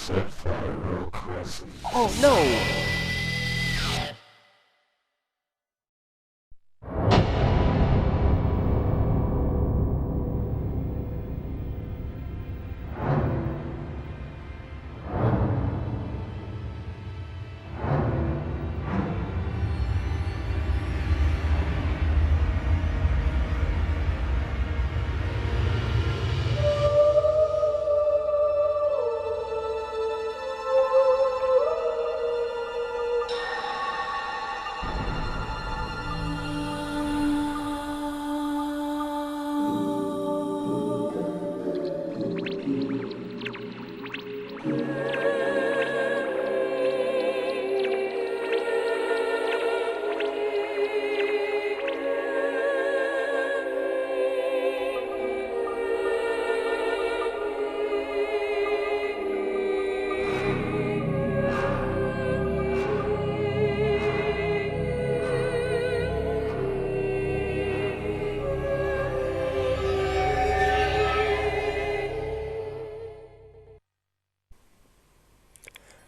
SefiroCrescent. Oh no!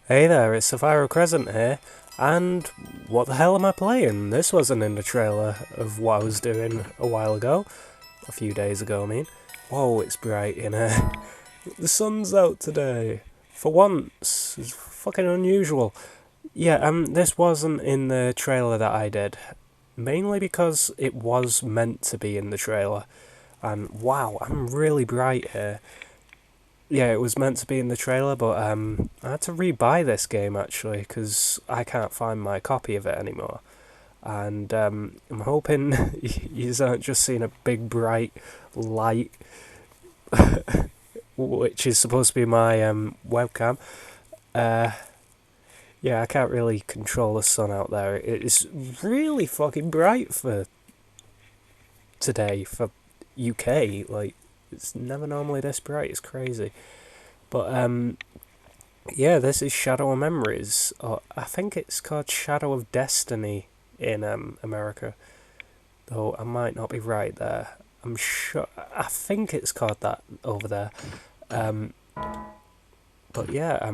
Hey there, it's SefiroCrescent here, and what the hell am I playing? This wasn't in the trailer of what I was doing a while ago. A few days ago, I mean. Whoa, it's bright in here. The sun's out today. For once. It's fucking unusual. Yeah, this wasn't in the trailer that I did. Mainly because it was meant to be in the trailer. And wow, I'm really bright here. Yeah, it was meant to be in the trailer, but I had to rebuy this game actually because I can't find my copy of it anymore. And I'm hoping you aren't just seeing a big bright light, which is supposed to be my webcam. Yeah, I can't really control the sun out there. It's really fucking bright for today, for UK. Like, it's never normally this bright, it's crazy. But, yeah, this is Shadow of Memories. Or I think it's called Shadow of Destiny in America. Though I might not be right there. I'm sure, I think it's called that over there. But yeah,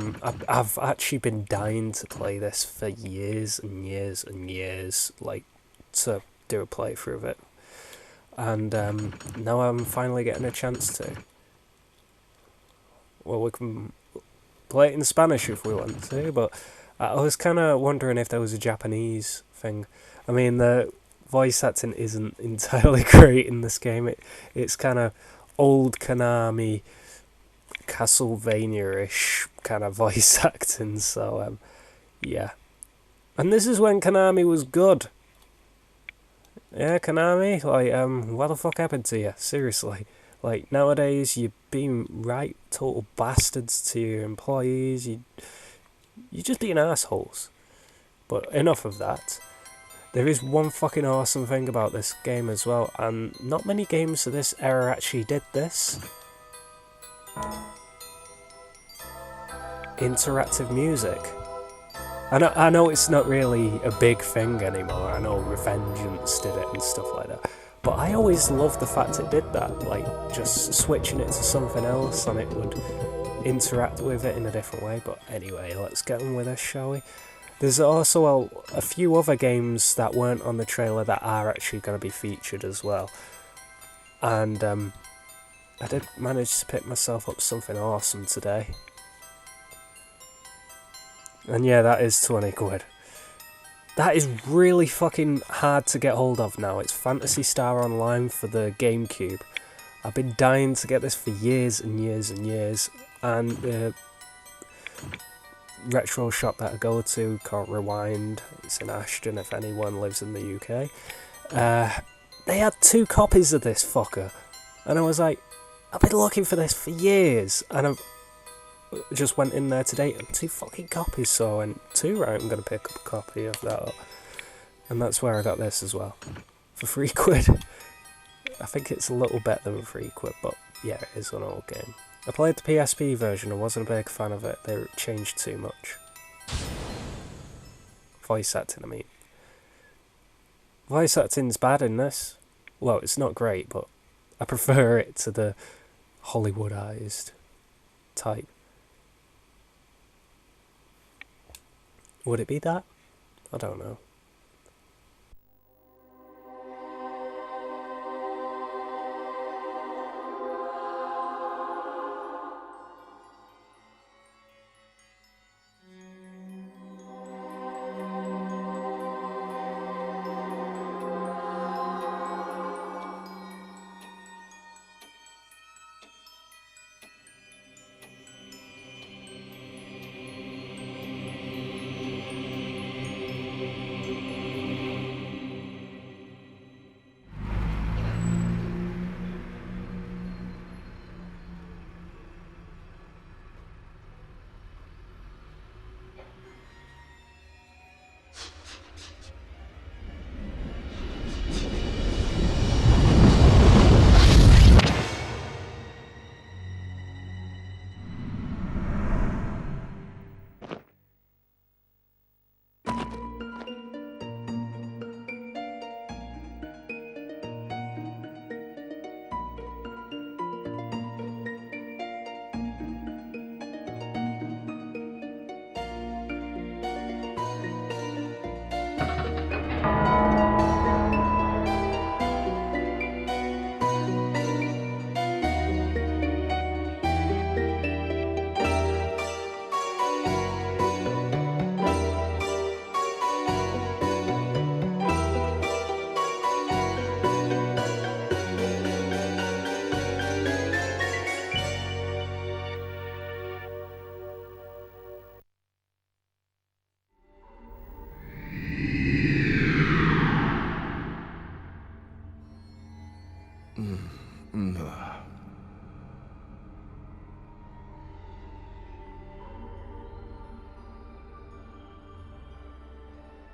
I've actually been dying to play this for years and years and years, like, to do a playthrough of it. And now I'm finally getting a chance to. Well, we can play it in Spanish if we want to, but I was kind of wondering if there was a Japanese thing. I mean, the voice acting isn't entirely great in this game. It's kind of old Konami, Castlevania-ish kind of voice acting, so yeah. And this is when Konami was good. Yeah, Konami, like, what the fuck happened to you? Seriously. Like, nowadays, you're being right total bastards to your employees, you're just being assholes. But enough of that. There is one fucking awesome thing about this game as well, and not many games of this era actually did this. Interactive music. I know it's not really a big thing anymore. I know Revengeance did it and stuff like that. But I always loved the fact it did that. Like, just switching it to something else and it would interact with it in a different way. But anyway, let's get on with this, shall we? There's also a few other games that weren't on the trailer that are actually going to be featured as well. And I did manage to pick myself up something awesome today. And yeah, that is 20 quid. That is really fucking hard to get hold of now. It's Phantasy Star Online for the GameCube. I've been dying to get this for years and years and years. And the retro shop that I go to called Rewind, it's in Ashton if anyone lives in the UK. They had 2 copies of this fucker. And I was like, I've been looking for this for years. And I've just went in there today and 2 fucking copies, so I went 2, right, I'm going to pick up a copy of that up. And that's where I got this as well. For 3 quid. I think it's a little better than 3 quid, but yeah, it is an old game. I played the PSP version, I wasn't a big fan of it, they changed too much. Voice acting, I mean. Voice acting's bad in this. Well, it's not great, but I prefer it to the Hollywoodized type. Would it be that? I don't know.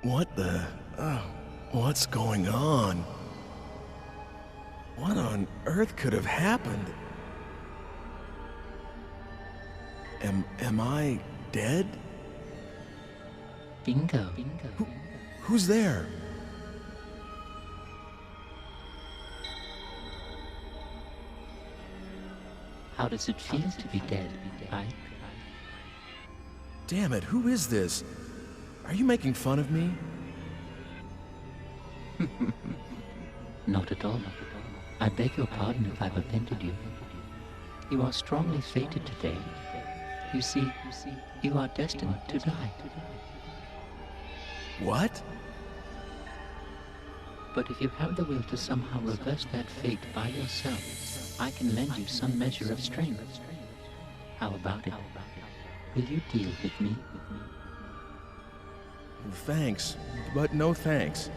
What the... what's going on? What on earth could have happened? Am I dead? Bingo. Who's there? How does it feel to be dead, Ike? Damn it, who is this? Are you making fun of me? Not at all. I beg your pardon if I've offended you. You are strongly fated today. You see, you are destined to die. What? But if you have the will to somehow reverse that fate by yourself, I can lend you some measure of strength. How about it? Will you deal with me? Thanks, but no thanks.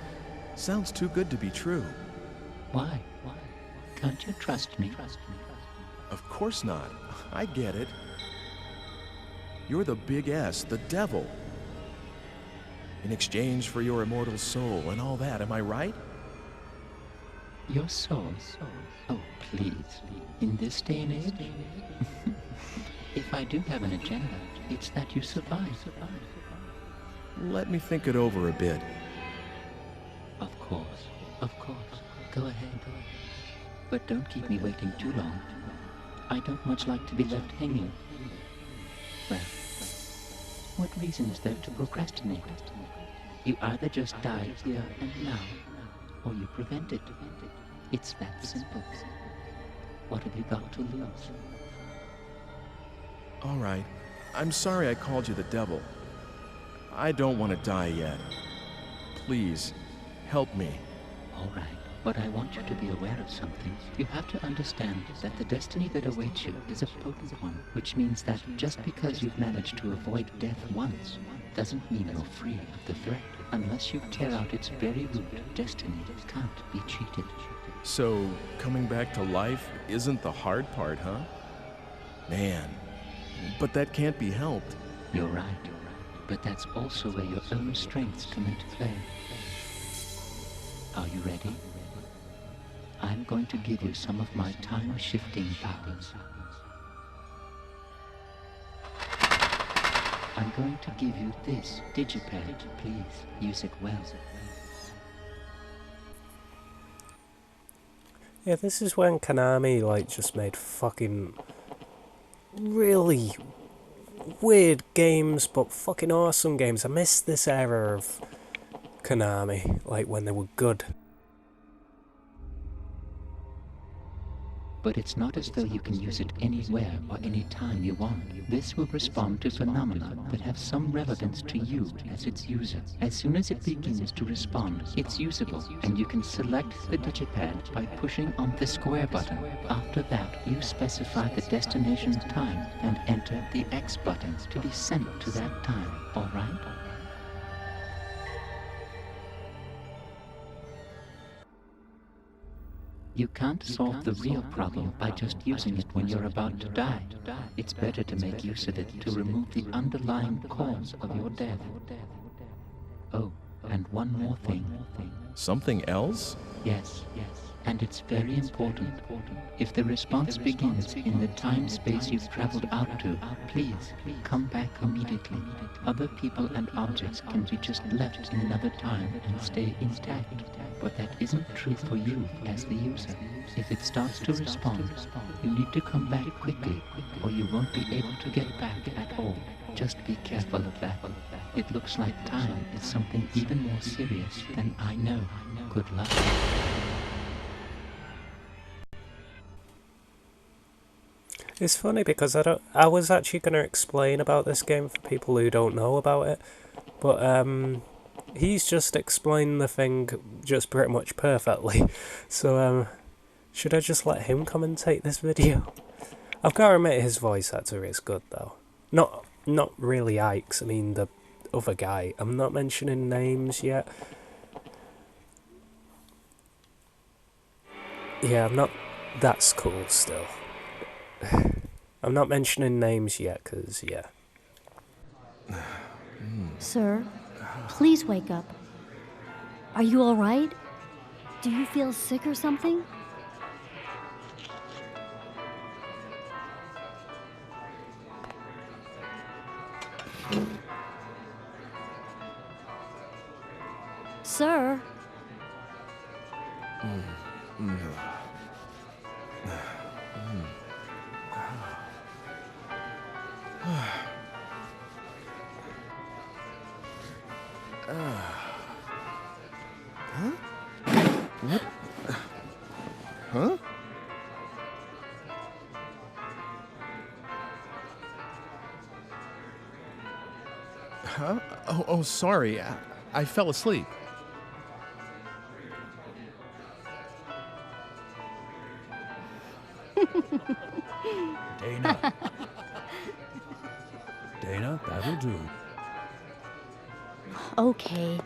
Sounds too good to be true. Why? Can't you trust me? Of course not. I get it. You're the big S, the devil. In exchange for your immortal soul and all that, am I right? Your soul? Oh, please. In this day and age? If I do have an agenda, it's that you survive. Let me think it over a bit. Of course. Go ahead. But don't keep me waiting too long. I don't much like to be left hanging. Well, what reason is there to procrastinate? You either just die here and now, or you prevent it. It's that simple. What have you got to lose? All right. I'm sorry I called you the devil. I don't want to die yet. Please, help me. All right. But I want you to be aware of something. You have to understand that the destiny that awaits you is a potent one, which means that just because you've managed to avoid death once, doesn't mean you're free of the threat. Unless you tear out its very root, destiny can't be cheated. So, coming back to life isn't the hard part, huh? Man, but that can't be helped. You're right. But that's also where your own strengths come into play. Are you ready? I'm going to give you some of my time-shifting powers. I'm going to give you this digipad. Please, use it well. Yeah, this is when Konami, just made fucking really weird games, but fucking awesome games. I miss this era of Konami, like when they were good. But it's not as though you can use it anywhere or any time you want. This will respond to phenomena that have some relevance to you as its user. As soon as it begins to respond, it's usable, and you can select the digipad by pushing on the square button. After that, you specify the destination time and enter the X button to be sent to that time, alright? You can't solve the real problem by just using it when you're about to die. It's better to make use of it to remove the underlying cause of your death. Oh, and one more thing. Something else? Yes, and it's very important. If the response begins in the time-space you've traveled out to, please come back immediately. Other people and objects can be just left in another time and stay intact, but that isn't true for you as the user. If it starts to respond, you need to come back quickly, or you won't be able to get back at all. Just be careful of that. It looks like time is something even more serious than I know. Good luck. It's funny because I was actually going to explain about this game for people who don't know about it, but he's just explained the thing just pretty much perfectly. So should I just let him commentate this video? I've got to admit his voice actor is good though. Not really Ike's, I mean the other guy. I'm not mentioning names yet. Yeah, I'm not... That's cool still. I'm not mentioning names yet, because, yeah. Sir, please wake up. Are you all right? Do you feel sick or something? Sir? What? Huh? Huh? Oh, sorry. I fell asleep. Dana. Dana, that'll do. Okay.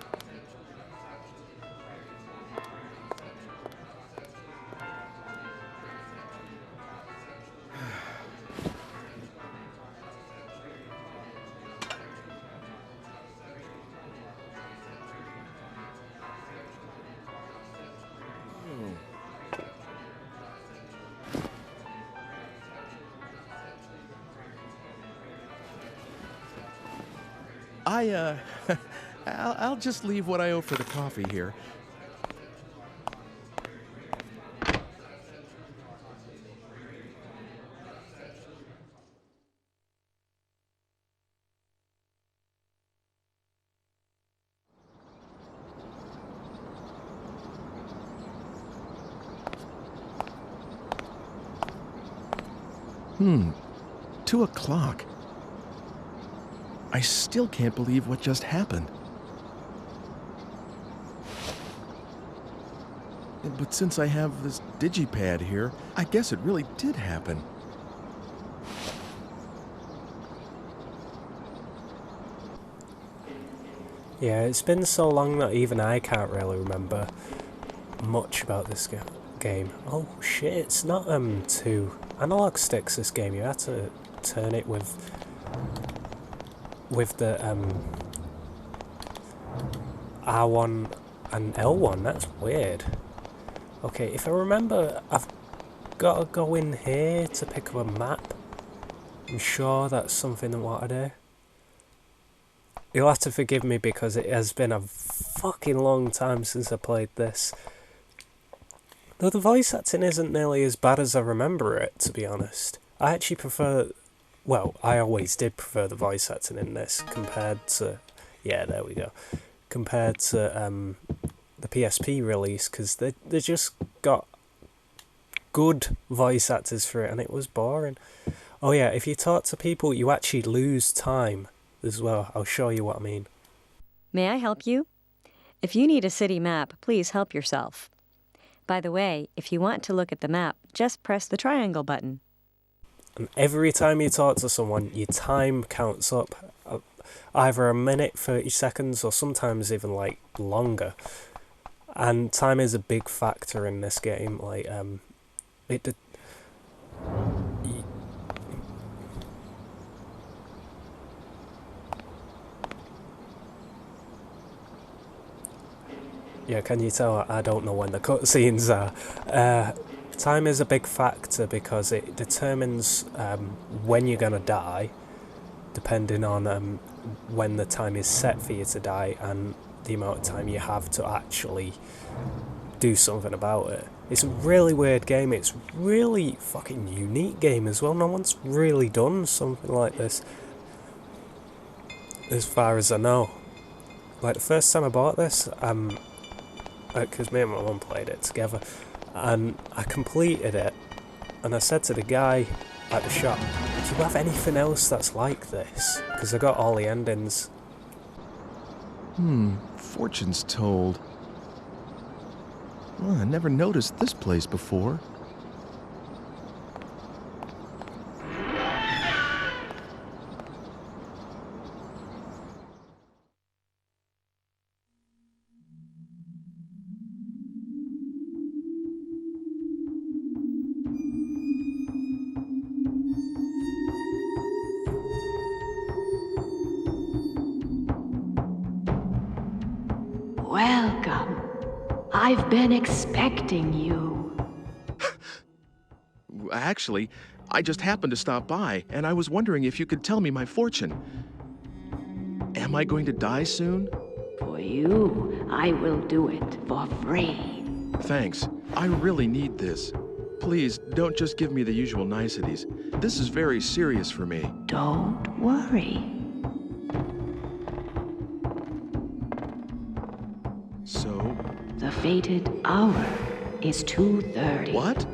I'll just leave what I owe for the coffee here. Hmm. 2 o'clock. I still can't believe what just happened. But since I have this digipad here, I guess it really did happen. Yeah, it's been so long that even I can't really remember much about this game. Oh shit, it's not 2 analog sticks this game. You had to turn it with the R1 and L1. That's weird. Okay, if I remember, I've got to go in here to pick up a map. I'm sure that's something I want to do. You'll have to forgive me because it has been a fucking long time since I played this. Though the voice acting isn't nearly as bad as I remember it, to be honest. I actually prefer well, I always did prefer the voice acting in this compared to, yeah, there we go, compared to the PSP release, because they just got good voice actors for it, and it was boring. Oh yeah, if you talk to people, you actually lose time as well. I'll show you what I mean. May I help you? If you need a city map, please help yourself. By the way, if you want to look at the map, just press the triangle button. And every time you talk to someone, your time counts up. Either a minute, 30 seconds, or sometimes even like longer. And time is a big factor in this game. Like, yeah, can you tell I don't know when the cutscenes are? Time is a big factor because it determines when you're gonna die, depending on when the time is set for you to die and the amount of time you have to actually do something about it. It's a really weird game. It's really fucking unique game as well. No one's really done something like this, as far as I know. Like, the first time I bought this, because me and my mum played it together, and I completed it, and I said to the guy at the shop, do you have anything else that's like this? Because I got all the endings. Fortune's told. Well, I never noticed this place before. Welcome. I've been expecting you. Actually, I just happened to stop by, and I was wondering if you could tell me my fortune. Am I going to die soon? For you, I will do it for free. Thanks. I really need this. Please, don't just give me the usual niceties. This is very serious for me. Don't worry. So? The fated hour is 2:30. What?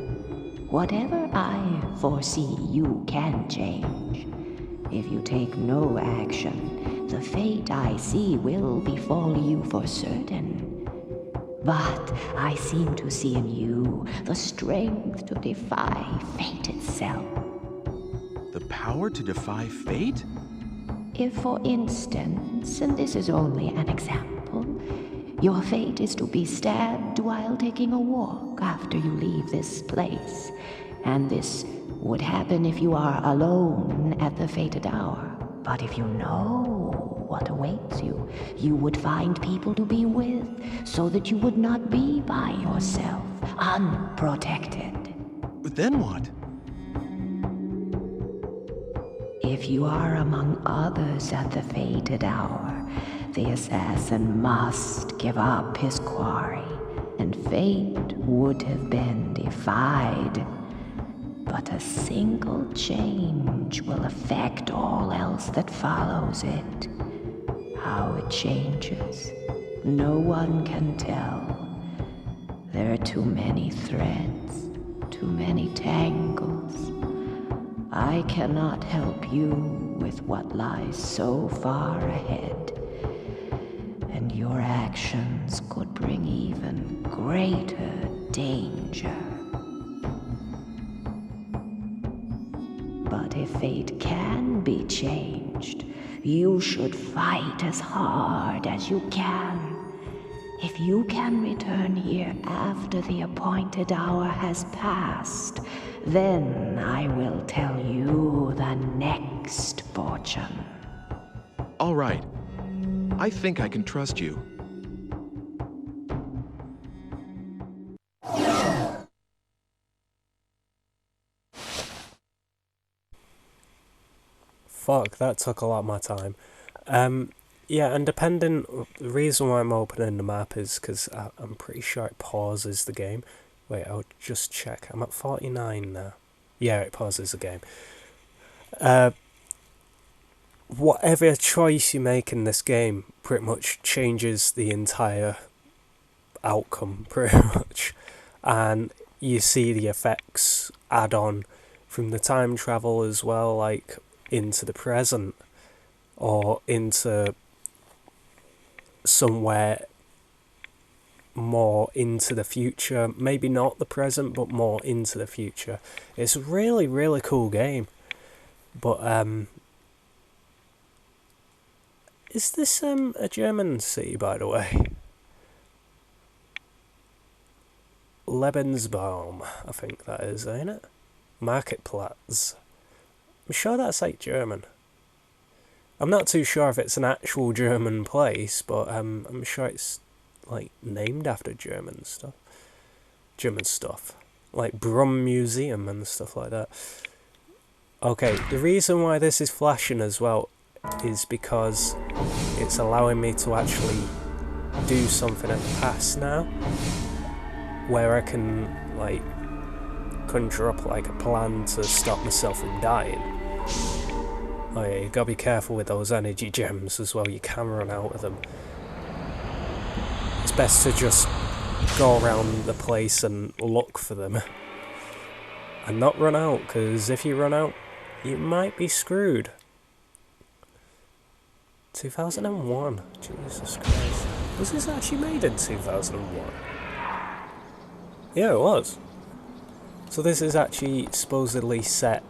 Whatever I foresee, you can change. If you take no action, the fate I see will befall you for certain. But I seem to see in you the strength to defy fate itself. The power to defy fate? If, for instance, and this is only an example, your fate is to be stabbed while taking a walk after you leave this place, and this would happen if you are alone at the fated hour. But if you know what awaits you, you would find people to be with, so that you would not be by yourself, unprotected. Then what? If you are among others at the fated hour, the assassin must give up his quarry, and fate would have been defied. But a single change will affect all else that follows it. How it changes, no one can tell. There are too many threads, too many tangles. I cannot help you with what lies so far ahead, and your actions could bring even greater danger. But if fate can be changed, you should fight as hard as you can. If you can return here after the appointed hour has passed, then I will tell you the next fortune. All right. I think I can trust you. Fuck, that took a lot of my time. Yeah, and the reason why I'm opening the map is because I'm pretty sure it pauses the game. Wait, I'll just check. I'm at 49 now. Yeah, it pauses the game. whatever choice you make in this game pretty much changes the entire outcome, pretty much. And you see the effects add on from the time travel as well, like into the present or into somewhere more into the future. Maybe not the present, but more into the future. It's a really, really cool game. But is this a German city, by the way? Lebensbaum, I think that is, ain't it? Marketplatz. I'm sure that's like German. I'm not too sure if it's an actual German place, but I'm sure it's like named after German stuff. German stuff. Like Brum Museum and stuff like that. Okay, the reason why this is flashing as well is because it's allowing me to actually do something at the past now, where I can like conjure up like a plan to stop myself from dying. Oh yeah, you gotta be careful with those energy gems as well, you can run out of them. It's best to just go around the place and look for them and not run out, because if you run out you might be screwed. 2001, Jesus Christ. Was this actually made in 2001? Yeah, it was. So this is actually supposedly set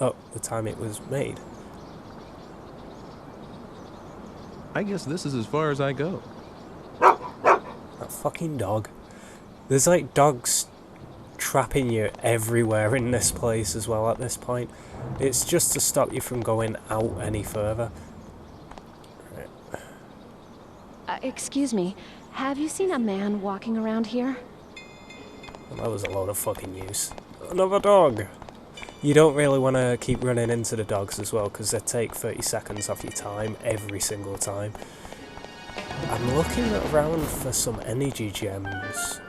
up the time it was made. I guess this is as far as I go. That fucking dog. There's like dogs trapping you everywhere in this place as well at this point. It's just to stop you from going out any further. Excuse me, have you seen a man walking around here? Well, that was a load of fucking use. Another dog! You don't really want to keep running into the dogs as well, because they take 30 seconds off your time every single time. I'm looking around for some energy gems.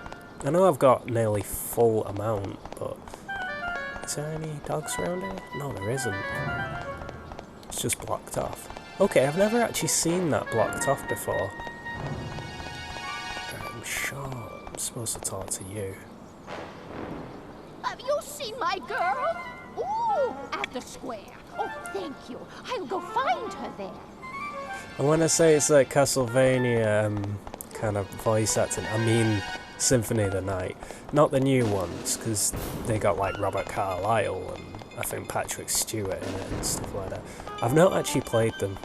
I know I've got nearly full amount, but is there any dogs around here? No, there isn't. It's just blocked off. Okay, I've never actually seen that blocked off before. I'm sure I'm supposed to talk to you. Have you seen my girl? Ooh, at the square. Oh, thank you. I'll go find her there. And when I say it's like Castlevania kind of voice acting, I mean Symphony of the Night. Not the new ones, because they got like Robert Carlyle and I think Patrick Stewart in it and stuff like that. I've not actually played them.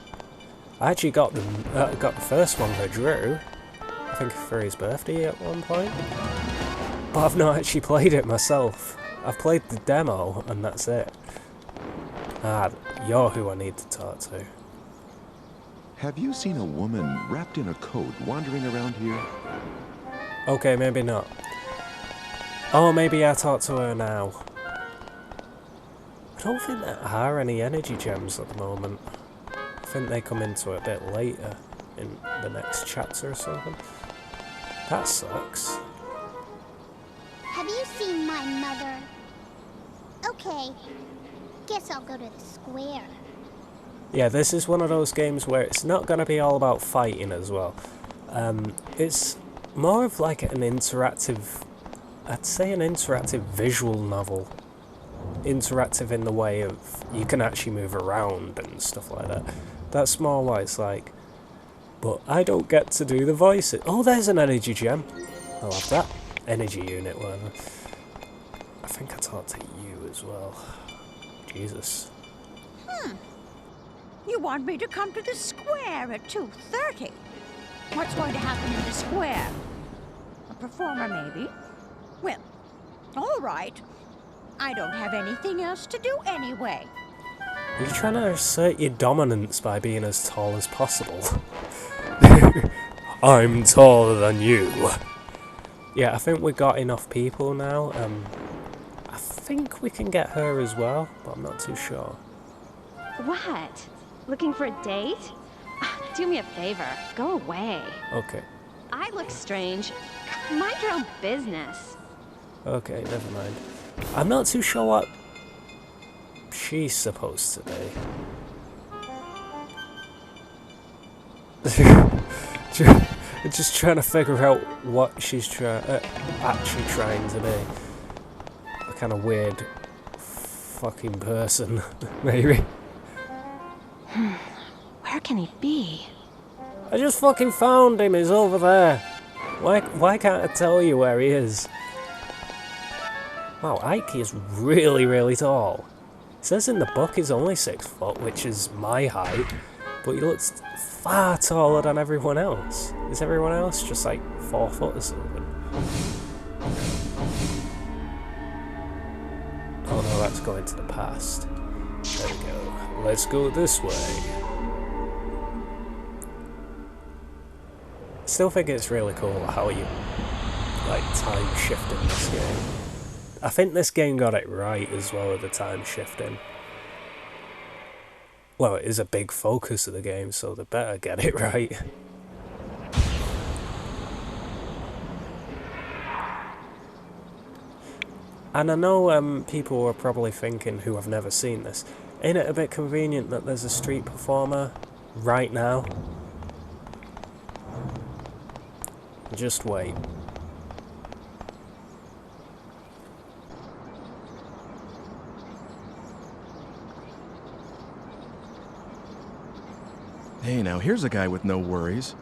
I actually got them. Got the first one for Drew, I think for his birthday at one point. But I've not actually played it myself. I've played the demo and that's it. Ah, you're who I need to talk to. Have you seen a woman wrapped in a coat wandering around here? Okay, maybe not. Oh, maybe I talk to her now. I don't think there are any energy gems at the moment. I think they come into it a bit later in the next chapter or something. That sucks. Have you seen my mother? Okay, guess I'll go to the square. Yeah, this is one of those games where it's not going to be all about fighting as well. It's more of like an interactive, I'd say an interactive visual novel. Interactive in the way of you can actually move around and stuff like that. That's more what it's like. But I don't get to do the voices. Oh, there's an energy gem. I'll have that. Energy unit, whatever. I think I talked to you as well. Jesus. You want me to come to the square at 2:30? What's going to happen in the square? A performer, maybe? Well, all right. I don't have anything else to do anyway. You're trying to assert your dominance by being as tall as possible. I'm taller than you. Yeah, I think we got enough people now. I think we can get her as well, but I'm not too sure. What? Looking for a date? Do me a favor. Go away. Okay. I look strange. Mind your own business. Okay, never mind. I'm not too sure what she's supposed to be. Just trying to figure out what she's actually trying to be. A kind of weird fucking person, maybe. Where can he be? I just fucking found him, he's over there. Why can't I tell you where he is? Wow, Ike is really, really tall. It says in the book he's only 6 foot, which is my height, but he looks far taller than everyone else. Is everyone else just like 4 foot or something? Oh no, that's going to the past. There we go. Let's go this way. I still think it's really cool how you like time shift in this game. I think this game got it right as well with the time shifting. Well, it is a big focus of the game, so they better get it right. And I know people are probably thinking, who have never seen this, ain't it a bit convenient that there's a street performer right now? Just wait. Hey, now here's a guy with no worries.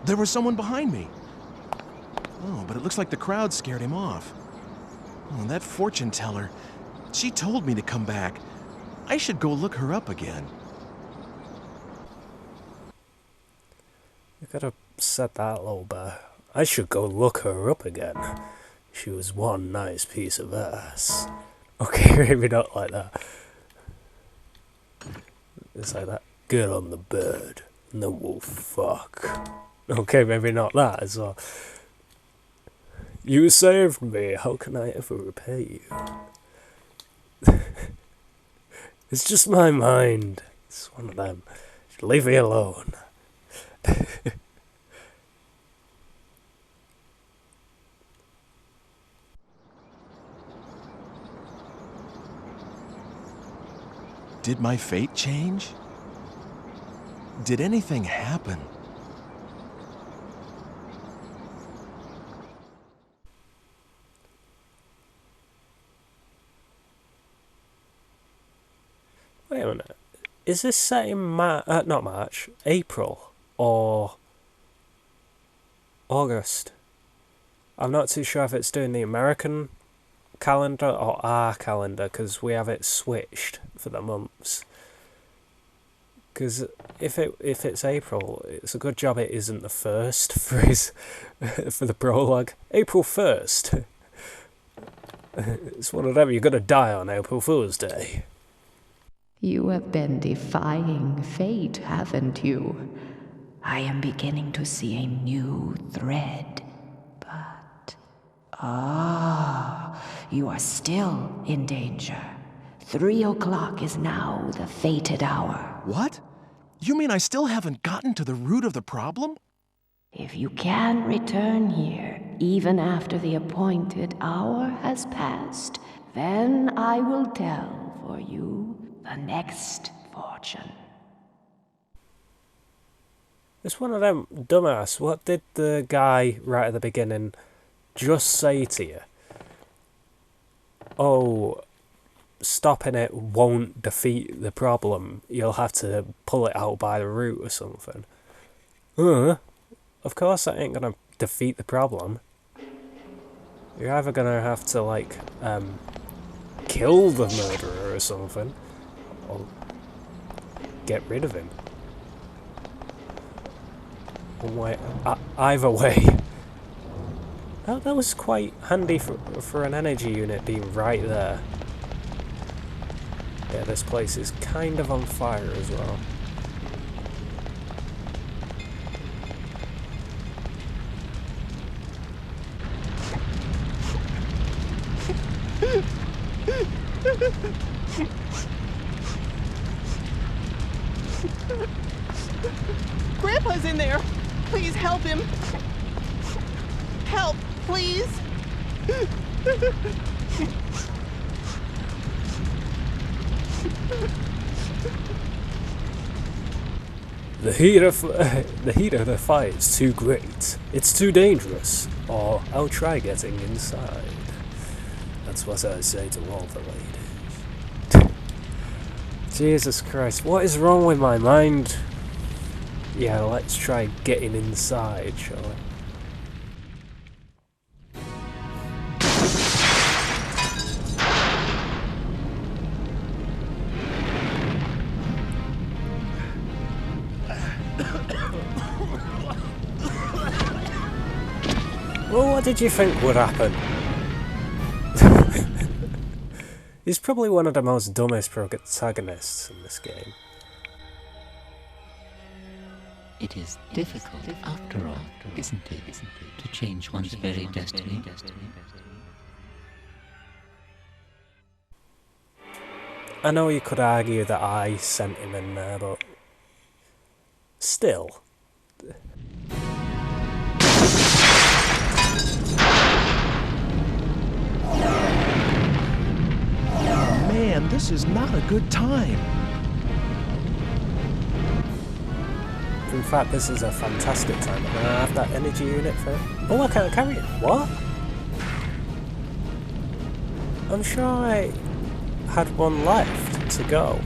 There was someone behind me. Oh, but it looks like the crowd scared him off. Oh, that fortune teller. She told me to come back. I should go look her up again. You could have said that a little bit. I should go look her up again. She was one nice piece of ass. Okay, maybe not like that. It's like that. Get on the bed, and then we'll fuck. Okay, maybe not that as well. You saved me. How can I ever repay you? It's just my mind. It's one of them. Just leave me alone. Did my fate change? Did anything happen? Wait a minute. Is this set in not March, April, or August? I'm not too sure if it's doing the American calendar or our calendar, because we have it switched for the months. Because if it's April, it's a good job it isn't the 1st for his for the prologue. April 1st. It's one of them. You're gonna die on April Fool's Day. You have been defying fate, haven't you? I am beginning to see a new thread. But... you are still in danger. 3 o'clock is now the fated hour. What? You mean I still haven't gotten to the root of the problem? If you can return here, even after the appointed hour has passed, then I will tell for you the next fortune. It's one of them, dumbass. What did the guy right at the beginning just say to you? Oh, stopping it won't defeat the problem. You'll have to pull it out by the root or something. Of course that ain't gonna defeat the problem. You're either gonna have to, like, kill the murderer or something, or get rid of him. Either way. That was quite handy for an energy unit being right there. Yeah, this place is kind of on fire as well. Grandpa's in there! Please help him! Help, please! The heat of the fight's too great. It's too dangerous. Or I'll try getting inside. That's what I say to all the ladies. Jesus Christ, what is wrong with my mind? Yeah, let's try getting inside, shall we? Well, what did you think would happen? He's probably one of the most dumbest protagonists in this game. It is difficult, after all, isn't it, to change one's very destiny? I know you could argue that I sent him in there, but still. Man, this is not a good time. In fact, this is a fantastic time. Can I have that energy unit for... Oh, I can't carry it. What? I'm sure I had one left to go.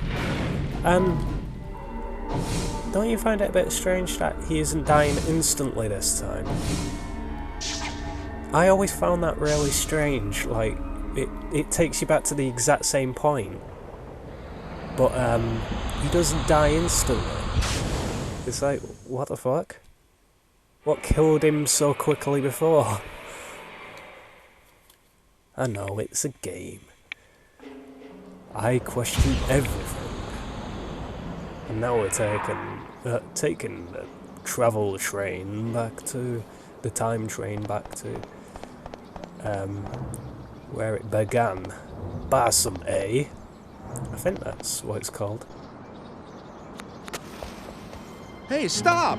Don't you find it a bit strange that he isn't dying instantly this time? I always found that really strange, like, it takes you back to the exact same point. But, he doesn't die instantly. It's like, what the fuck? What killed him so quickly before? I know, it's a game. I question everything. And now we're taking the travel train back to... the time train back to... where it began. Barsum A. I think that's what it's called. Hey, stop!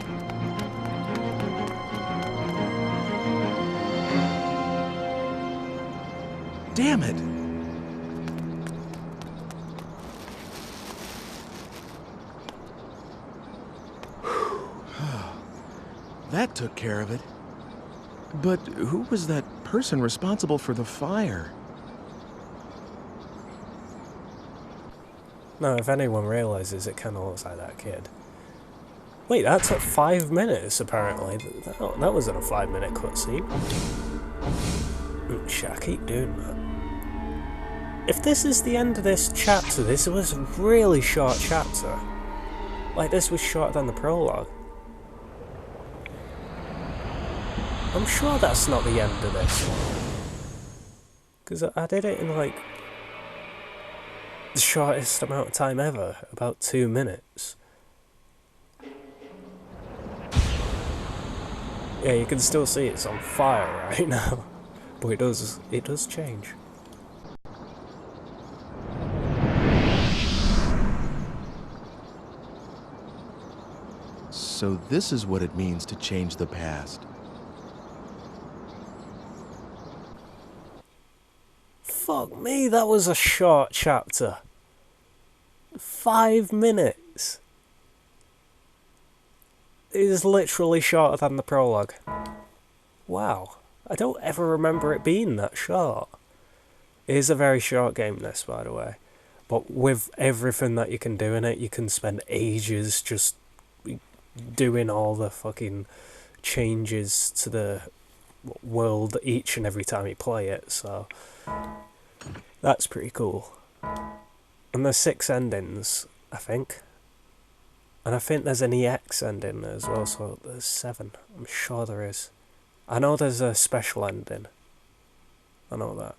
Damn it! That took care of it. But who was that person responsible for the fire? No, if anyone realises, it kinda looks like that kid. Wait, that took 5 minutes, apparently. That wasn't a 5-minute cutscene. Shit, I keep doing that. If this is the end of this chapter, this was a really short chapter. Like, this was shorter than the prologue. I'm sure that's not the end of this one. Because I did it in, like, the shortest amount of time ever. About 2 minutes. Yeah, you can still see it's on fire right now. But it does change. So this is what it means to change the past. Fuck me, that was a short chapter. 5 minutes. It is literally shorter than the prologue. Wow. I don't ever remember it being that short. It is a very short game, this, by the way. But with everything that you can do in it, you can spend ages just doing all the fucking changes to the world each and every time you play it, so that's pretty cool. And there's 6 endings, I think. And I think there's an EX ending as well, so there's 7. I'm sure there is. I know there's a special ending. I know that.